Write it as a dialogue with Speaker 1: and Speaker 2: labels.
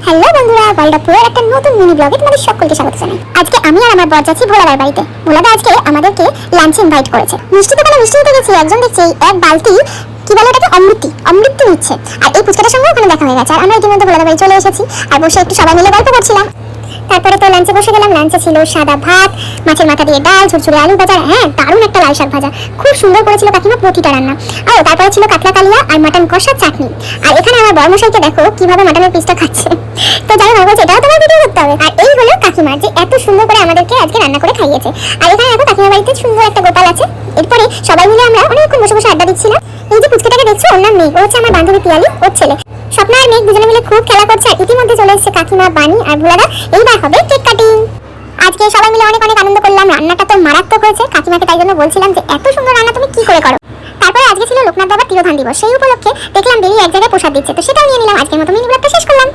Speaker 1: Hello বন্ধুরা, ওয়ার্ল্ডপুরের একটা নতুন মিনি ব্লগে তোমাদের সকলকে স্বাগত জানাই। আজকে আমি আর আমার বর যাচ্ছি ভোলাদার বাড়িতে। ভোলাদা আজকে আমাদেরকে লাঞ্চে ইনভাইট করেছে। মিষ্টি দোকানে মিষ্টি নিতে গেছি, একজন দেখছি এক বালতি কি বলে ওটাকে অমৃতি নিচ্ছে। আর এই পুচকাটার সঙ্গে ওখানে দেখা হয়ে গেছে। আর আমরা ইতিমধ্যে ভোলাদার বাড়ি চলে এসেছি আর বসে একটু সবাই মিলে গল্প করছিলাম। তারপরে তো লাঞ্চে বসে গেলাম। লাঞ্চে ছিল সাদা ভাত, মাছের মাথা দিয়ে ডাল, ঝুরঝুরে আলু ভাজা, দারুণ একটা লাল শাক ভাজা, খুব সুন্দর করেছিল কাকিমা প্রতিটা রান্না। আর তারপরে ছিল কাতলা কালিয়া আর মাটন কষা চাটনি। আর এখানে আমার বড়মশাইকে দেখো কিভাবে মাটনের পিসটা খাচ্ছে। তো যাই হোক, বলছে এটাও তোমার ভিডিও করতে হবে। আর এই হলো কাকিমা, যে এত সুন্দর করে আমাদেরকে আজকে রান্না করে খাইয়েছে। আর এখানে দেখো কাকিমার বাড়িতে সুন্দর একটা গোপাল আছে। এরপরে সবাই মিলে আমরা অনেকক্ষণ বসে বসে আড্ডা দিচ্ছিলাম। এই যে পুচকাটাকে দেখছো, ওর নাম মেঘ, ও হচ্ছে আমার বান্ধবী পিয়ালি, ওর ছেলে। স্বপ্ন আর মেঘ দুজনে মিলে খুব খেলা করছে। আর ইতিমধ্যে চলে এসেছে কাকিমা, বানি আর ভোলাদা। এইবার হবে কেক কাটিং। আজকে সবাই মিলে অনেক অনেক আনন্দ করলাম। রান্নাটা তো মারাত্মক হয়েছে। কাকিমাকে তাই জন্য বলছিলাম যে এত সুন্দর রান্না তুমি কি করে করো। তারপরে আজকে ছিল লোকনাথ বাবার তিরোধান দিবস। সেই উপলক্ষে দেখলাম দেরি এক জায়গায় প্রসাদ দিচ্ছে, তো সেটাও নিয়ে নিলাম। আজকের মতো মিনি ব্লগটা শেষ করলাম।